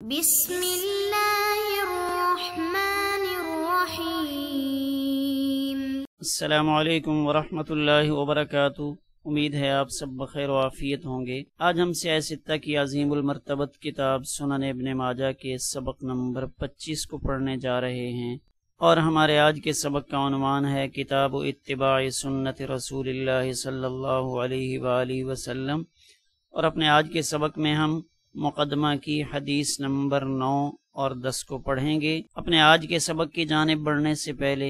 بسم اللہ الرحمن الرحیم۔ السلام علیکم ورحمۃ اللہ وبرکاتہ۔ امید ہے آپ سب بخیر و عافیت ہوں گے۔ آج ہم سیاہ ستہ کی عظیم المرتبت کتاب سنن ابن ماجہ کے سبق نمبر 25 کو پڑھنے جا رہے ہیں، اور ہمارے آج کے سبق کا عنوان ہے کتاب اتباع سنت رسول اللہ صلی اللہ علیہ وآلہ وسلم۔ اور اپنے آج کے سبق میں ہم مقدمہ کی حدیث نمبر 9 اور 10 کو پڑھیں گے۔ اپنے آج کے سبق کی جانب بڑھنے سے پہلے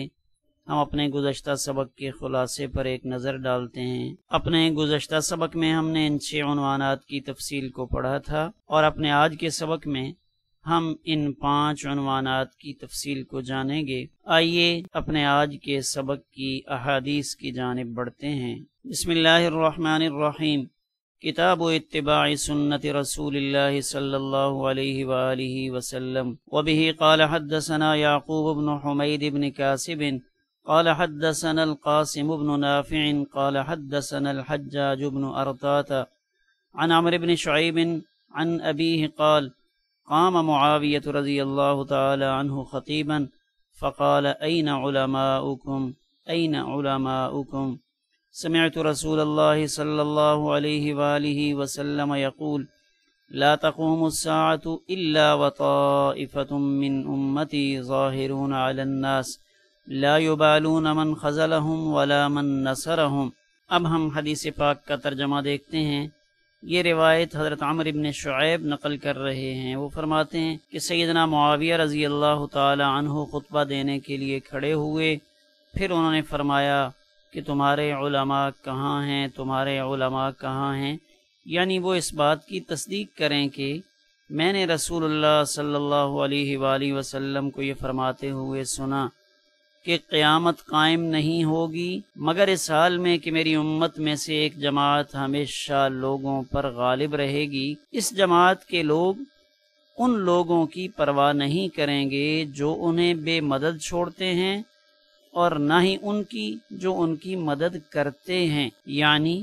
ہم اپنے گزشتہ سبق کے خلاصے پر ایک نظر ڈالتے ہیں۔ اپنے گزشتہ سبق میں ہم نے ان 6 عنوانات کی تفصیل کو پڑھا تھا، اور اپنے آج کے سبق میں ہم ان 5 عنوانات کی تفصیل کو جانیں گے۔ آئیے اپنے آج کے سبق کی احادیث کی جانب بڑھتے ہیں۔ بسم اللہ الرحمن الرحیم۔ کتاب اتباع سنت رسول اللہ صلی اللہ علیہ وآلہ وسلم۔ وبه قال حدثنا يعقوب بن حمید بن کاسب قال حدثنا القاسم بن نافع قال حدثنا الحجاج بن ارطاط عن عمرو بن شعیب عن ابیہ قال قام معاویہ رضی اللہ تعالی عنہ خطیبا فقال این علماؤکم این علماؤکم سمعت رسول اللہ صلی اللہ علیہ وآلہ وسلم یقول لا تقوم الساعة الا وطائفة من امتی ظاہرون علی الناس لا يبالون من خذلهم ولا من نصرهم۔ اب ہم حدیث پاک کا ترجمہ دیکھتے ہیں۔ یہ روایت حضرت عمرو بن شعیب نقل کر رہے ہیں۔ وہ فرماتے ہیں کہ سیدنا معاویہ رضی اللہ تعالی عنہ خطبہ دینے کے لیے کھڑے ہوئے، پھر انہوں نے فرمایا کہ تمہارے علماء کہاں ہیں، تمہارے علماء کہاں ہیں، یعنی وہ اس بات کی تصدیق کریں کہ میں نے رسول اللہ صلی اللہ علیہ وآلہ وسلم کو یہ فرماتے ہوئے سنا کہ قیامت قائم نہیں ہوگی مگر اس حال میں کہ میری امت میں سے ایک جماعت ہمیشہ لوگوں پر غالب رہے گی۔ اس جماعت کے لوگ ان لوگوں کی پرواہ نہیں کریں گے جو انہیں بے مدد چھوڑتے ہیں، اور نہ ہی ان کی جو ان کی مدد کرتے ہیں، یعنی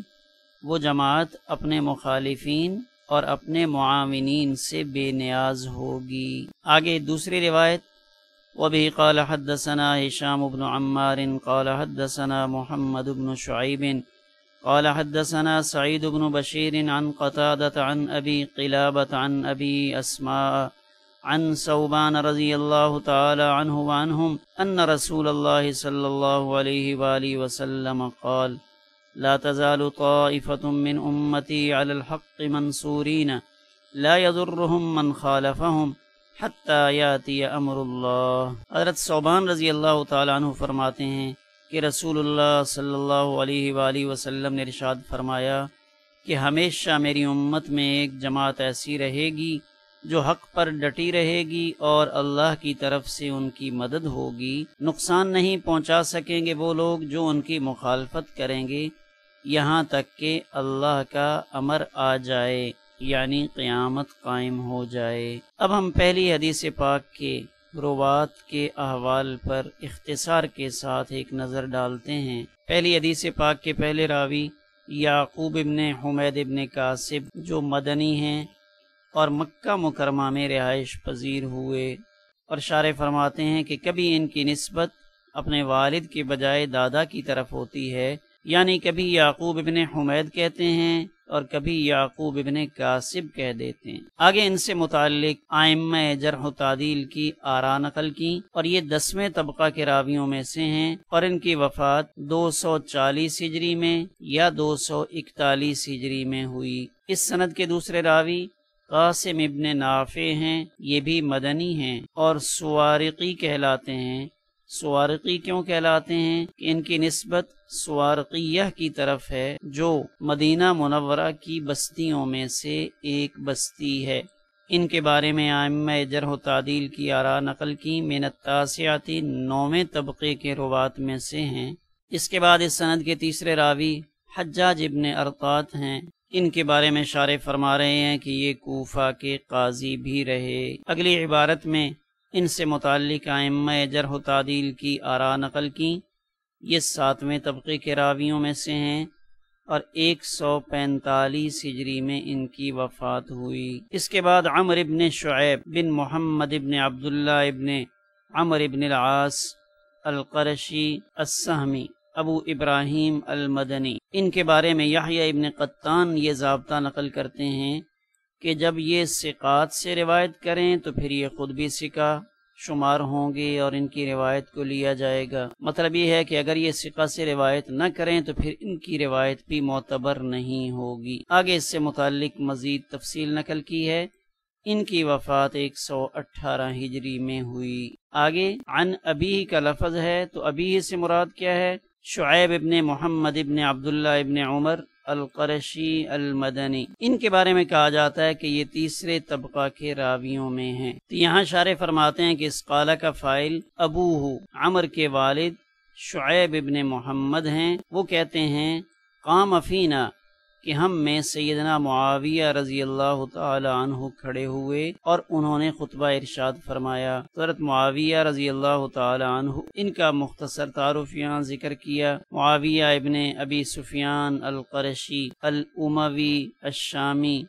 وہ جماعت اپنے مخالفین اور اپنے معاونین سے بے نیاز ہوگی۔ آگے دوسری روایت، وبه قال حدثنا هشام بن عمار قال حدثنا محمد بن شعيب قال حدثنا سعيد بن بشير عن قتادة عن أبي قلابة عن أبي أسماء عن ثوبان رضي الله تعالى عنه وعنهم أن رسول الله صلى الله عليه وآله وسلم قال لا تزال طائفة من أمتي على الحق منصورين لا يضرهم من خالفهم حتی یاتی امر اللہ۔ حضرت ثوبان رضی اللہ تعالیٰ عنہ فرماتے ہیں کہ رسول اللہ صلی اللہ علیہ وآلہ وسلم نے ارشاد فرمایا کہ ہمیشہ میری امت میں ایک جماعت ایسی رہے گی جو حق پر ڈٹی رہے گی اور اللہ کی طرف سے ان کی مدد ہوگی۔ نقصان نہیں پہنچا سکیں گے وہ لوگ جو ان کی مخالفت کریں گے یہاں تک کہ اللہ کا امر آ جائے، یعنی قیامت قائم ہو جائے۔ اب ہم پہلی حدیث پاک کے روات کے احوال پر اختصار کے ساتھ ایک نظر ڈالتے ہیں۔ پہلی حدیث پاک کے پہلے راوی یعقوب ابن حمید ابن کاسب جو مدنی ہیں اور مکہ مکرمہ میں رہائش پذیر ہوئے، اور شارح فرماتے ہیں کہ کبھی ان کی نسبت اپنے والد کے بجائے دادا کی طرف ہوتی ہے، یعنی کبھی یعقوب ابن حمید کہتے ہیں اور کبھی یعقوب ابن کاسب کہہ دیتے ہیں۔ آگے ان سے متعلق ائمہ جرح و تعدیل کی آراء نقل کی، اور یہ 10ویں طبقہ کے راویوں میں سے ہیں، اور ان کی وفات 240 ہجری میں یا 241 ہجری میں ہوئی۔ اس سند کے دوسرے راوی قاسم ابن نافع ہیں، یہ بھی مدنی ہیں اور سوارقی کہلاتے ہیں۔ سوارقی کیوں کہلاتے ہیں کہ ان کی نسبت سوارقیہ کی طرف ہے جو مدینہ منورہ کی بستیوں میں سے ایک بستی ہے۔ ان کے بارے میں ائمہ جرح و تعدیل کی آراء نقل کی، من التاسعۃ 9ویں طبقے کے روات میں سے ہیں۔ اس کے بعد اس سند کے تیسرے راوی حجاج ابن ارطاط ہیں۔ ان کے بارے میں شارح فرما رہے ہیں کہ یہ کوفہ کے قاضی بھی رہے۔ اگلی عبارت میں ان سے متعلق ائمہ جرح و تعدیل کی آراء نقل کی، یہ 7ویں طبقے کے راویوں میں سے ہیں۔ اور 145 ہجری میں ان کی وفات ہوئی۔ اس کے بعد عمرو ابن شعیب بن محمد ابن عبداللہ ابن عمرو ابن العاص القرشی السہمی ابو ابراہیم المدنی، ان کے بارے میں یحییٰ ابن قطان یہ ضابطہ نقل کرتے ہیں کہ جب یہ ثقات سے روایت کریں تو پھر یہ خود بھی ثقہ شمار ہوں گے اور ان کی روایت کو لیا جائے گا۔ مطلب یہ ہے کہ اگر یہ ثقہ سے روایت نہ کریں تو پھر ان کی روایت بھی معتبر نہیں ہوگی۔ آگے اس سے متعلق مزید تفصیل نقل کی ہے۔ ان کی وفات 118 ہجری میں ہوئی۔ آگے عن ابی کا لفظ ہے تو ابی سے مراد کیا ہے؟ شعیب ابن محمد ابن عبداللہ ابن عمر القرشی المدنی، ان کے بارے میں کہا جاتا ہے کہ یہ تیسرے طبقہ کے راویوں میں ہیں۔ تو یہاں شارح فرماتے ہیں کہ اس قالہ کا فاعل ابوہ عمر کے والد شعیب ابن محمد ہیں۔ وہ کہتے ہیں قام فینا کہ ہم میں سیدنا معاویہ رضی اللہ تعالی عنہ کھڑے ہوئے اور انہوں نے خطبہ ارشاد فرمایا۔ حضرت معاویہ رضی اللہ تعالی عنہ ان کا مختصر تعارف یہاں ذکر کیا۔ معاویہ ابن ابی سفیان القرشی الاموی الشامی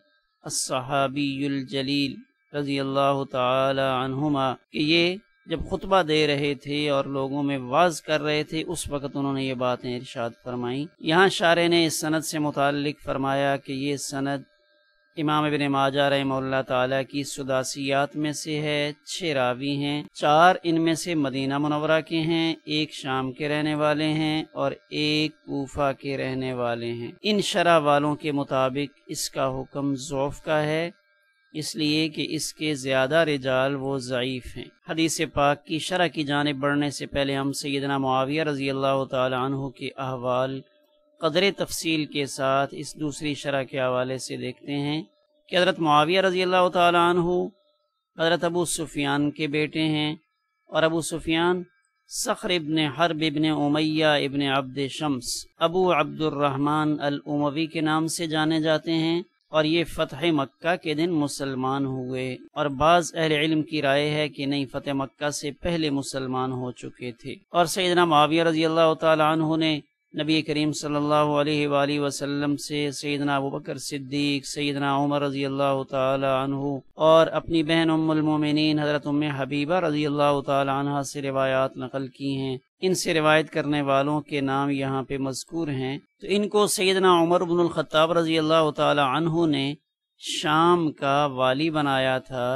الصحابی الجلیل رضی اللہ تعالی عنہما، کہ یہ جب خطبہ دے رہے تھے اور لوگوں میں واعظ کر رہے تھے اس وقت انہوں نے یہ باتیں ارشاد فرمائیں۔ یہاں شارح نے اس سند سے متعلق فرمایا کہ یہ سند امام ابن ماجہ رحمہ اللہ تعالیٰ کی سداسیات میں سے ہے۔ 6 راوی ہیں، 4 ان میں سے مدینہ منورہ کے ہیں، 1 شام کے رہنے والے ہیں اور 1 کوفہ کے رہنے والے ہیں۔ ان شرح والوں کے مطابق اس کا حکم ضعف کا ہے، اس لیے کہ اس کے زیادہ رجال وہ ضعیف ہیں۔ حدیث پاک کی شرح کی جانب بڑھنے سے پہلے ہم سیدنا معاویہ رضی اللہ تعالی عنہ کے احوال قدر تفصیل کے ساتھ اس دوسری شرح کے حوالے سے دیکھتے ہیں کہ حضرت معاویہ رضی اللہ تعالی عنہ حضرت ابو سفیان کے بیٹے ہیں، اور ابو سفیان صخر ابن حرب ابن امیہ ابن عبد شمس ابو عبد الرحمن الاموی کے نام سے جانے جاتے ہیں، اور یہ فتح مکہ کے دن مسلمان ہوئے، اور بعض اہل علم کی رائے ہے کہ نہیں، فتح مکہ سے پہلے مسلمان ہو چکے تھے۔ اور سیدنا معاویہ رضی اللہ تعالی عنہ نے نبی کریم صلی اللہ علیہ وآلہ وسلم سے سیدنا ابوبکر صدیق، سیدنا عمر رضی اللہ تعالی عنہ اور اپنی بہن ام المومنین حضرت ام حبیبہ رضی اللہ تعالی عنہ سے روایات نقل کی ہیں۔ ان سے روایت کرنے والوں کے نام یہاں پہ مذکور ہیں۔ تو ان کو سیدنا عمر بن الخطاب رضی اللہ تعالی عنہ نے شام کا والی بنایا تھا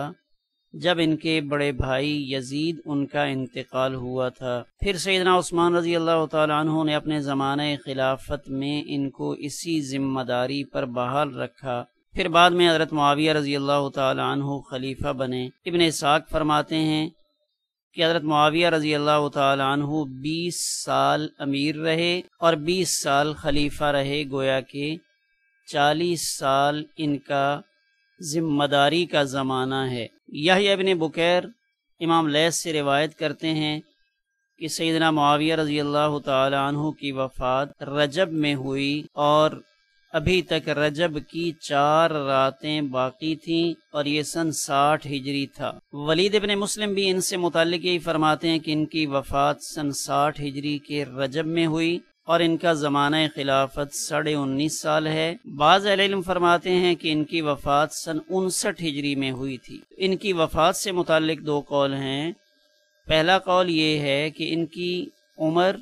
جب ان کے بڑے بھائی یزید ان کا انتقال ہوا تھا۔ پھر سیدنا عثمان رضی اللہ تعالی عنہ نے اپنے زمانہ خلافت میں ان کو اسی ذمہ داری پر بحال رکھا۔ پھر بعد میں حضرت معاویہ رضی اللہ تعالی عنہ خلیفہ بنے۔ ابن اسحاق فرماتے ہیں کہ حضرت معاویہ رضی اللہ تعالی عنہ 20 سال امیر رہے اور 20 سال خلیفہ رہے، گویا کہ 40 سال ان کا ذمہ داری کا زمانہ ہے۔ یحییٰ ابن بکیر امام لیث سے روایت کرتے ہیں کہ سیدنا معاویہ رضی اللہ تعالی عنہ کی وفات رجب میں ہوئی اور ابھی تک رجب کی 4 راتیں باقی تھیں، اور یہ سن 60 ہجری تھا۔ ولید ابن مسلم بھی ان سے متعلق یہی فرماتے ہیں کہ ان کی وفات سن 60 ہجری کے رجب میں ہوئی اور ان کا زمانہ خلافت 19.5 سال ہے۔ بعض اہل علم فرماتے ہیں کہ ان کی وفات سن 59 ہجری میں ہوئی تھی۔ ان کی وفات سے متعلق 2 قول ہیں۔ پہلا قول یہ ہے کہ ان کی عمر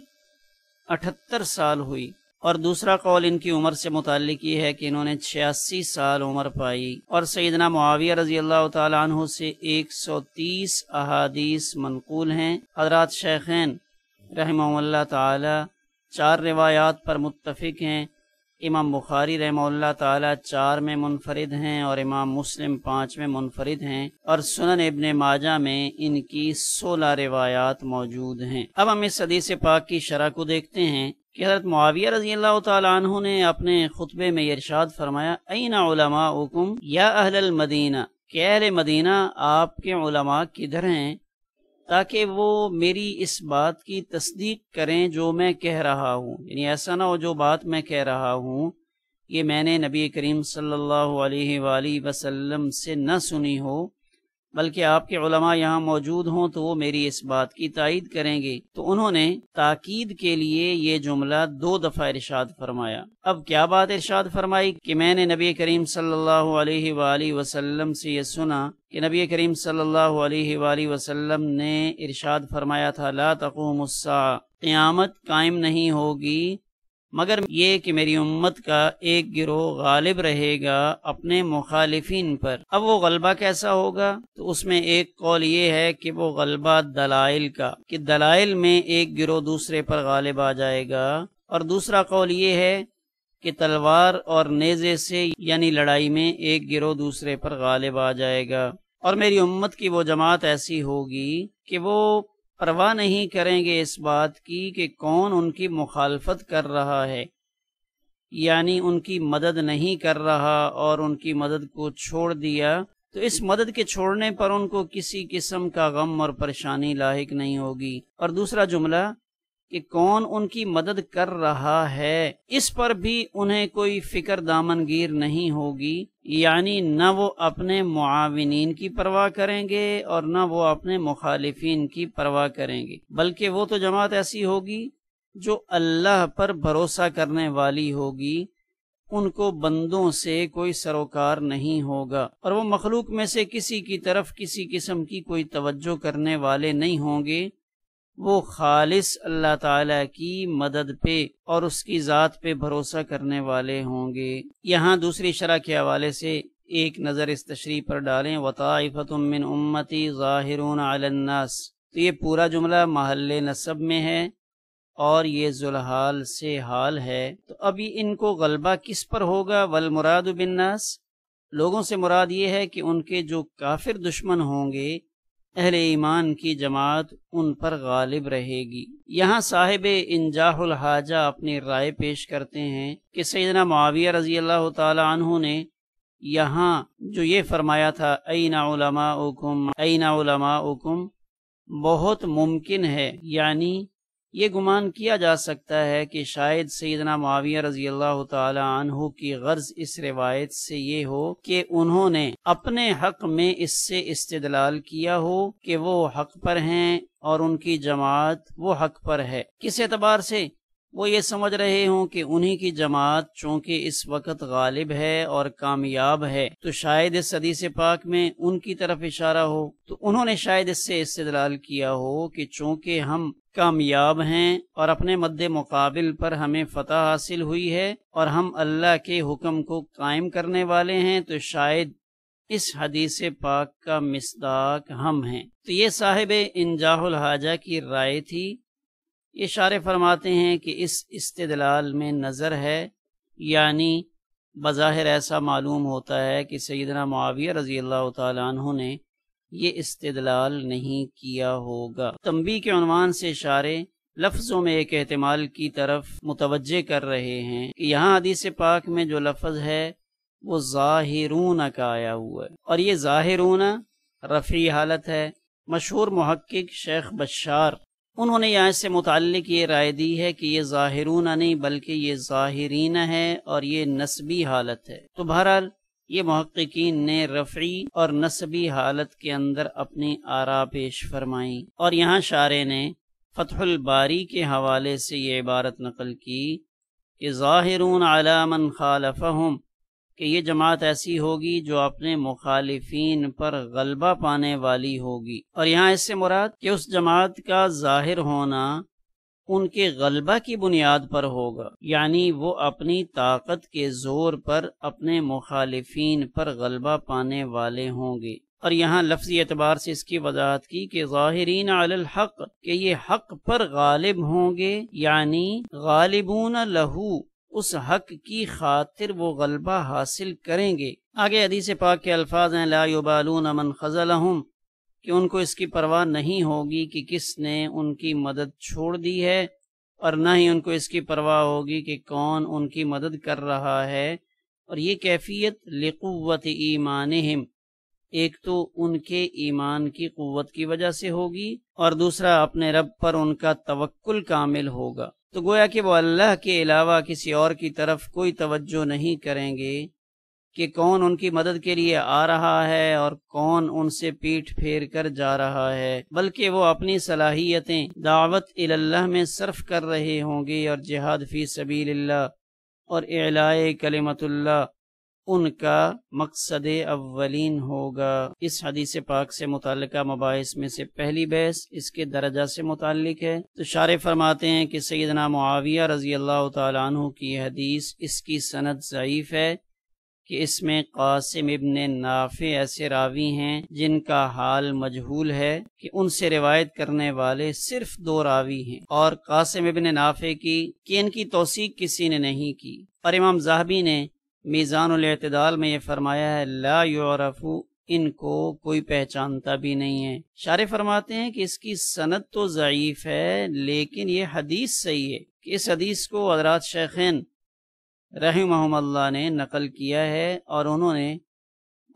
78 سال ہوئی، اور دوسرا قول ان کی عمر سے متعلق یہ ہے کہ انہوں نے 86 سال عمر پائی، اور سیدنا معاویہ رضی اللہ تعالی عنہ سے 130 احادیث منقول ہیں۔ حضرات شیخین رحمہ اللہ تعالی 4 روایات پر متفق ہیں۔ امام بخاری رحمہ اللہ تعالی 4 میں منفرد ہیں اور امام مسلم 5 میں منفرد ہیں، اور سنن ابن ماجہ میں ان کی 16 روایات موجود ہیں۔ اب ہم اس حدیث پاک کی شرح کو دیکھتے ہیں کہ حضرت معاویہ رضی اللہ تعالی عنہ نے اپنے خطبے میں ارشاد فرمایا، این علماؤکم یا اہل المدینہ، کہ اہل مدینہ آپ کے علماء کدھر ہیں، تاکہ وہ میری اس بات کی تصدیق کریں جو میں کہہ رہا ہوں۔ یعنی ایسا نہ ہو جو بات میں کہہ رہا ہوں یہ میں نے نبی کریم صلی اللہ علیہ وآلہ وسلم سے نہ سنی ہو، بلکہ آپ کے علماء یہاں موجود ہوں تو وہ میری اس بات کی تائید کریں گے۔ تو انہوں نے تاکید کے لیے یہ جملہ 2 دفعہ ارشاد فرمایا۔ اب کیا بات ارشاد فرمائی کہ میں نے نبی کریم صلی اللہ علیہ وآلہ وسلم سے یہ سنا کہ نبی کریم صلی اللہ علیہ وآلہ وسلم نے ارشاد فرمایا تھا لا تقوم الساعہ، قیامت قائم نہیں ہوگی مگر یہ کہ میری امت کا ایک گروہ غالب رہے گا اپنے مخالفین پر۔ اب وہ غلبہ کیسا ہوگا؟ تو اس میں ایک قول یہ ہے کہ وہ غلبہ دلائل کا، کہ دلائل میں ایک گروہ دوسرے پر غالب آ جائے گا، اور دوسرا قول یہ ہے کہ تلوار اور نیزے سے یعنی لڑائی میں ایک گروہ دوسرے پر غالب آ جائے گا۔ اور میری امت کی وہ جماعت ایسی ہوگی کہ وہ پرواہ نہیں کریں گے اس بات کی کہ کون ان کی مخالفت کر رہا ہے، یعنی ان کی مدد نہیں کر رہا اور ان کی مدد کو چھوڑ دیا، تو اس مدد کے چھوڑنے پر ان کو کسی قسم کا غم اور پریشانی لاحق نہیں ہوگی۔ اور دوسرا جملہ کہ کون ان کی مدد کر رہا ہے، اس پر بھی انہیں کوئی فکر دامنگیر نہیں ہوگی، یعنی نہ وہ اپنے معاونین کی پرواہ کریں گے اور نہ وہ اپنے مخالفین کی پرواہ کریں گے، بلکہ وہ تو جماعت ایسی ہوگی جو اللہ پر بھروسہ کرنے والی ہوگی، ان کو بندوں سے کوئی سروکار نہیں ہوگا، اور وہ مخلوق میں سے کسی کی طرف کسی قسم کی کوئی توجہ کرنے والے نہیں ہوں گے، وہ خالص اللہ تعالی کی مدد پہ اور اس کی ذات پہ بھروسہ کرنے والے ہوں گے۔ یہاں دوسری شرح کے حوالے سے ایک نظر اس تشریح پر ڈالیں وَطَائِفَةٌ مِّنْ أُمَّتِي ظَاهِرُونَ عَلَى النَّاسِ، تو یہ پورا جملہ محل نصب میں ہے اور یہ ذوالحال سے حال ہے۔ تو ابھی ان کو غلبہ کس پر ہوگا؟ وَالْمُرَادُ بِالنَّاسِ، لوگوں سے مراد یہ ہے کہ ان کے جو کافر دشمن ہوں گے، اہل ایمان کی جماعت ان پر غالب رہے گی۔ یہاں صاحب انجاح الحاجہ اپنی رائے پیش کرتے ہیں کہ سیدنا معاویہ رضی اللہ تعالی عنہ نے یہاں جو یہ فرمایا تھا این علماؤکم این علماؤکم، بہت ممکن ہے، یعنی یہ گمان کیا جا سکتا ہے کہ شاید سیدنا معاویہ رضی اللہ تعالی عنہ کی غرض اس روایت سے یہ ہو کہ انہوں نے اپنے حق میں اس سے استدلال کیا ہو کہ وہ حق پر ہیں اور ان کی جماعت وہ حق پر ہے۔ کس اعتبار سے؟ وہ یہ سمجھ رہے ہوں کہ انہی کی جماعت چونکہ اس وقت غالب ہے اور کامیاب ہے تو شاید اس حدیث پاک میں ان کی طرف اشارہ ہو، تو انہوں نے شاید اس سے استدلال کیا ہو کہ چونکہ ہم کامیاب ہیں اور اپنے مد مقابل پر ہمیں فتح حاصل ہوئی ہے اور ہم اللہ کے حکم کو قائم کرنے والے ہیں، تو شاید اس حدیث پاک کا مصداق ہم ہیں۔ تو یہ صاحب انجاح الحاجہ کی رائے تھی۔ یہ شارح فرماتے ہیں کہ اس استدلال میں نظر ہے، یعنی بظاہر ایسا معلوم ہوتا ہے کہ سیدنا معاویہ رضی اللہ تعالی عنہ نے یہ استدلال نہیں کیا ہوگا۔ تنبیہ کے عنوان سے شارح لفظوں میں ایک احتمال کی طرف متوجہ کر رہے ہیں کہ یہاں حدیث پاک میں جو لفظ ہے وہ ظاہرون کا آیا ہوا ہے، اور یہ ظاہرون رفعی حالت ہے۔ مشہور محقق شیخ بشار انہوں نے یہاں سے متعلق یہ رائے دی ہے کہ یہ ظاہرون نہیں بلکہ یہ ظاہرین ہے اور یہ نسبی حالت ہے۔ تو بہرحال یہ محققین نے رفعی اور نسبی حالت کے اندر اپنی آراء پیش فرمائیں، اور یہاں شارح نے فتح الباری کے حوالے سے یہ عبارت نقل کی کہ ظاہرون علی من خالفہم، کہ یہ جماعت ایسی ہوگی جو اپنے مخالفین پر غلبہ پانے والی ہوگی، اور یہاں اس سے مراد کہ اس جماعت کا ظاہر ہونا ان کے غلبہ کی بنیاد پر ہوگا، یعنی وہ اپنی طاقت کے زور پر اپنے مخالفین پر غلبہ پانے والے ہوں گے۔ اور یہاں لفظی اعتبار سے اس کی وضاحت کی کہ ظاہرین علی الحق، کہ یہ حق پر غالب ہوں گے، یعنی غالبون لہو، اس حق کی خاطر وہ غلبہ حاصل کریں گے۔ آگے حدیث پاک کے الفاظ ہیں لا یبالون من خذلہم، کہ ان کو اس کی پرواہ نہیں ہوگی کہ کس نے ان کی مدد چھوڑ دی ہے، اور نہ ہی ان کو اس کی پرواہ ہوگی کہ کون ان کی مدد کر رہا ہے۔ اور یہ کیفیت لقوت ایمانہم، ایک تو ان کے ایمان کی قوت کی وجہ سے ہوگی، اور دوسرا اپنے رب پر ان کا توکل کامل ہوگا۔ تو گویا کہ وہ اللہ کے علاوہ کسی اور کی طرف کوئی توجہ نہیں کریں گے، کہ کون ان کی مدد کے لیے آ رہا ہے اور کون ان سے پیٹھ پھیر کر جا رہا ہے، بلکہ وہ اپنی صلاحیتیں دعوت اللہ میں صرف کر رہے ہوں گے اور جہاد فی سبیل اللہ اور اعلاء کلمت اللہ ان کا مقصد اولین ہوگا۔ اس حدیث پاک سے متعلقہ مباحث میں سے پہلی بحث اس کے درجہ سے متعلق ہے۔ تو شارح فرماتے ہیں کہ سیدنا معاویہ رضی اللہ تعالیٰ عنہ کی حدیث اس کی سند ضعیف ہے کہ اس میں قاسم ابن نافع ایسے راوی ہیں جن کا حال مجہول ہے کہ ان سے روایت کرنے والے صرف 2 راوی ہیں، اور قاسم ابن نافع کی کہ ان کی توثیق کسی نے نہیں کی۔ اور امام ذہبی نے میزان الاعتدال میں یہ فرمایا ہے لا یعرف، ان کو کوئی پہچانتا بھی نہیں ہے۔ شارح فرماتے ہیں کہ اس کی سند تو ضعیف ہے لیکن یہ حدیث صحیح ہے کہ اس حدیث کو حضرات شیخین رحمہم اللہ نے نقل کیا ہے اور انہوں نے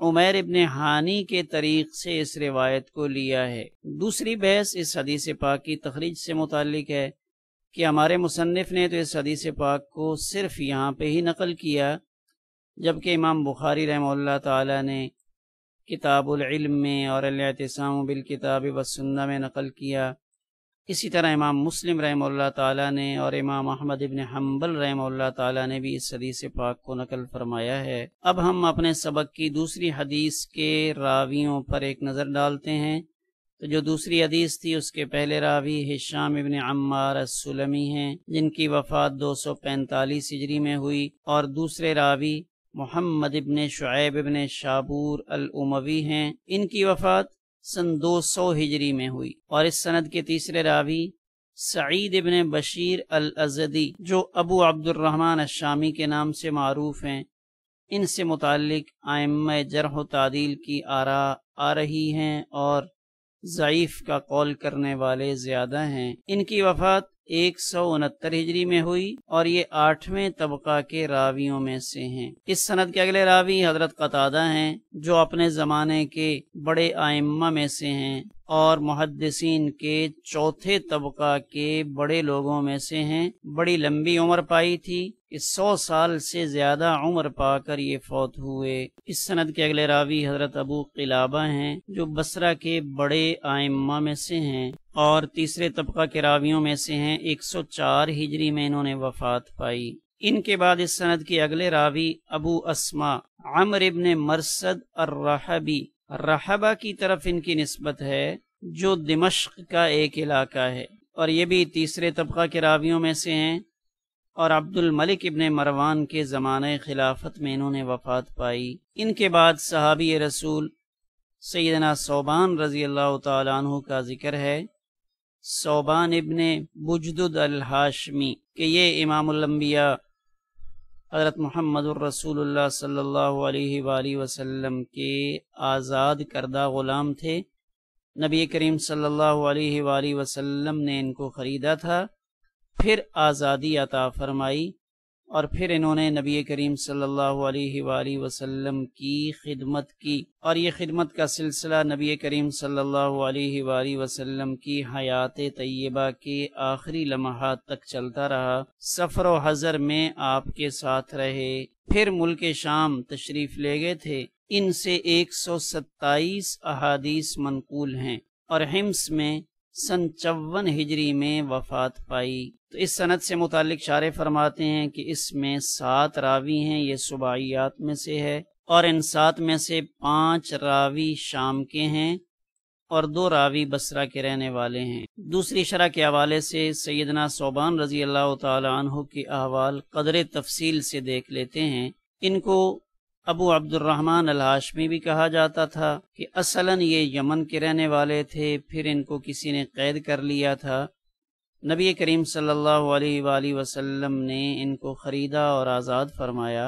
عمیر ابن ہانی کے طریق سے اس روایت کو لیا ہے۔ دوسری بحث اس حدیث پاک کی تخریج سے متعلق ہے کہ ہمارے مصنف نے تو اس حدیث پاک کو صرف یہاں پہ ہی نقل کیا، جبکہ امام بخاری رحمہ اللہ تعالی نے کتاب العلم میں اور الاعتصام بالکتاب والسنہ میں نقل کیا۔ اسی طرح امام مسلم رحمہ اللہ تعالیٰ نے اور امام احمد ابن حنبل رحمہ اللہ تعالیٰ نے بھی اس حدیث پاک کو نقل فرمایا ہے۔ اب ہم اپنے سبق کی دوسری حدیث کے راویوں پر ایک نظر ڈالتے ہیں۔ تو جو دوسری حدیث تھی اس کے پہلے راوی ہشام ابن عمار السلمی ہیں جن کی وفات 245 ہجری میں ہوئی، اور دوسرے راوی محمد ابن شعیب ابن شابور الاموی ہیں، ان کی وفات سن 200 ہجری میں ہوئی۔ اور اس سند کے تیسرے راوی سعید ابن بشیر الازدی جو ابو عبد الرحمن الشامی کے نام سے معروف ہیں، ان سے متعلق ائمہ جرح و تعدیل کی آراء آ رہی ہیں اور ضعیف کا قول کرنے والے زیادہ ہیں۔ ان کی وفات 169 ہجری میں ہوئی اور یہ 8ویں طبقہ کے راویوں میں سے ہیں۔ اس سند کے اگلے راوی حضرت قتادہ ہیں جو اپنے زمانے کے بڑے ائمہ میں سے ہیں اور محدثین کے 4تھے طبقہ کے بڑے لوگوں میں سے ہیں۔ بڑی لمبی عمر پائی تھی کہ 100 سال سے زیادہ عمر پا کر یہ فوت ہوئے۔ اس سند کے اگلے راوی حضرت ابو قلابہ ہیں جو بصرہ کے بڑے ائمہ میں سے ہیں اور تیسرے طبقہ کے راویوں میں سے ہیں۔ 104 ہجری میں انہوں نے وفات پائی۔ ان کے بعد اس سند کے اگلے راوی ابو اسما عمرو ابن مرثد الرحبی، رحبہ کی طرف ان کی نسبت ہے جو دمشق کا ایک علاقہ ہے، اور یہ بھی تیسرے طبقہ کے راویوں میں سے ہیں، اور عبد الملک ابن مروان کے زمانہ خلافت میں انہوں نے وفات پائی۔ ان کے بعد صحابی رسول سیدنا ثوبان رضی اللہ تعالیٰ عنہ کا ذکر ہے، ثوبان ابن بجدد الہاشمی، کہ یہ امام الانبیاء حضرت محمد الرسول اللہ صلی اللہ علیہ وآلہ وسلم کے آزاد کردہ غلام تھے۔ نبی کریم صلی اللہ علیہ وآلہ وسلم نے ان کو خریدا تھا، پھر آزادی عطا فرمائی، اور پھر انہوں نے نبی کریم صلی اللہ علیہ وآلہ وسلم کی خدمت کی، اور یہ خدمت کا سلسلہ نبی کریم صلی اللہ علیہ وآلہ وسلم کی حیات طیبہ کے آخری لمحات تک چلتا رہا۔ سفر و حضر میں آپ کے ساتھ رہے، پھر ملک شام تشریف لے گئے تھے۔ ان سے 127 احادیث منقول ہیں اور حمص میں سن 54 ہجری میں وفات پائی۔ تو اس سند سے متعلق شارح فرماتے ہیں کہ اس میں 7 راوی ہیں، یہ سباعیات میں سے ہے، اور ان 7 میں سے 5 راوی شام کے ہیں اور 2 راوی بصرہ کے رہنے والے ہیں۔ دوسری شرح کے حوالے سے سیدنا ثوبان رضی اللہ تعالی عنہ کے احوال قدر تفصیل سے دیکھ لیتے ہیں۔ ان کو ابو عبد الرحمن الہاشمی بھی کہا جاتا تھا کہ اصلاً یہ یمن کے رہنے والے تھے، پھر ان کو کسی نے قید کر لیا تھا۔ نبی کریم صلی اللہ علیہ وآلہ وسلم نے ان کو خریدا اور آزاد فرمایا،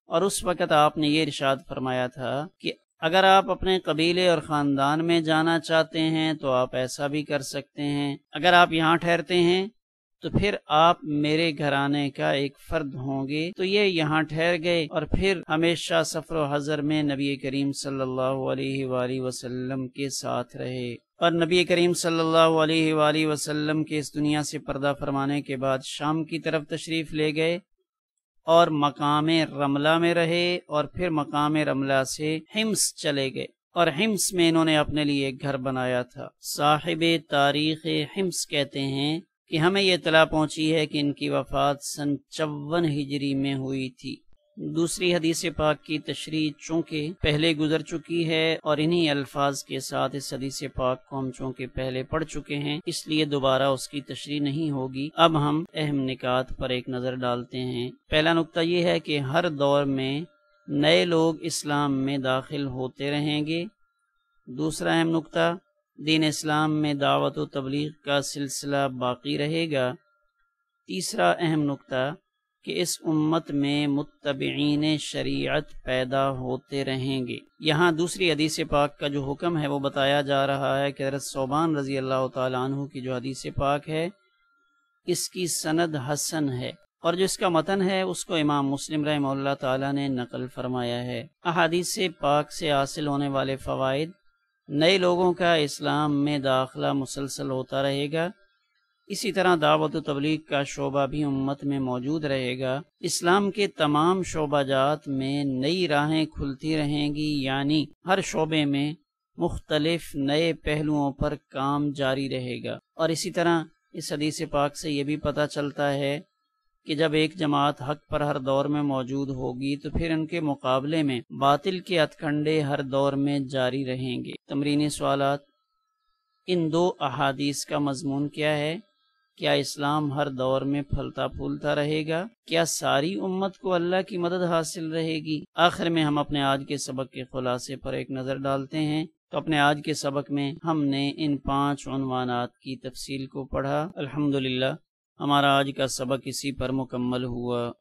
اور اس وقت آپ نے یہ ارشاد فرمایا تھا کہ اگر آپ اپنے قبیلے اور خاندان میں جانا چاہتے ہیں تو آپ ایسا بھی کر سکتے ہیں، اگر آپ یہاں ٹھہرتے ہیں تو پھر آپ میرے گھرانے کا ایک فرد ہوں گے۔ تو یہ یہاں ٹھہر گئے اور پھر ہمیشہ سفر و حضر میں نبی کریم صلی اللہ علیہ وآلہ وسلم کے ساتھ رہے، اور نبی کریم صلی اللہ علیہ وآلہ وسلم کے اس دنیا سے پردہ فرمانے کے بعد شام کی طرف تشریف لے گئے، اور مقام رملہ میں رہے اور پھر مقام رملہ سے حمص چلے گئے اور حمص میں انہوں نے اپنے لیے ایک گھر بنایا تھا۔ صاحب تاریخ حمص کہتے ہیں کہ ہمیں یہ اطلاع پہنچی ہے کہ ان کی وفات سن 54 ہجری میں ہوئی تھی۔ دوسری حدیث پاک کی تشریح چونکہ پہلے گزر چکی ہے اور انہی الفاظ کے ساتھ اس حدیث پاک کو ہم چونکہ پہلے پڑھ چکے ہیں، اس لیے دوبارہ اس کی تشریح نہیں ہوگی۔ اب ہم اہم نکات پر ایک نظر ڈالتے ہیں۔ پہلا نقطہ یہ ہے کہ ہر دور میں نئے لوگ اسلام میں داخل ہوتے رہیں گے۔ دوسرا اہم نقطہ، دین اسلام میں دعوت و تبلیغ کا سلسلہ باقی رہے گا۔ تیسرا اہم نقطہ کہ اس امت میں متبعین شریعت پیدا ہوتے رہیں گے۔ یہاں دوسری حدیث پاک کا جو حکم ہے وہ بتایا جا رہا ہے کہ حضرت ثوبان رضی اللہ تعالیٰ عنہ کی جو حدیث پاک ہے اس کی سند حسن ہے، اور جو اس کا متن ہے اس کو امام مسلم رحمہ اللہ تعالیٰ نے نقل فرمایا ہے۔ احادیث پاک سے حاصل ہونے والے فوائد، نئے لوگوں کا اسلام میں داخلہ مسلسل ہوتا رہے گا، اسی طرح دعوت و تبلیغ کا شعبہ بھی امت میں موجود رہے گا، اسلام کے تمام شعبہ جات میں نئی راہیں کھلتی رہیں گی، یعنی ہر شعبے میں مختلف نئے پہلوؤں پر کام جاری رہے گا۔ اور اسی طرح اس حدیث پاک سے یہ بھی پتہ چلتا ہے کہ جب ایک جماعت حق پر ہر دور میں موجود ہوگی تو پھر ان کے مقابلے میں باطل کے ہتھکنڈے ہر دور میں جاری رہیں گے۔ تمرینی سوالات، ان دو احادیث کا مضمون کیا ہے؟ کیا اسلام ہر دور میں پھلتا پھولتا رہے گا؟ کیا ساری امت کو اللہ کی مدد حاصل رہے گی؟ آخر میں ہم اپنے آج کے سبق کے خلاصے پر ایک نظر ڈالتے ہیں۔ تو اپنے آج کے سبق میں ہم نے ان 5 عنوانات کی تفصیل کو پڑھا۔ الحمدللہ ہمارا آج کا سبق اسی پر مکمل ہوا۔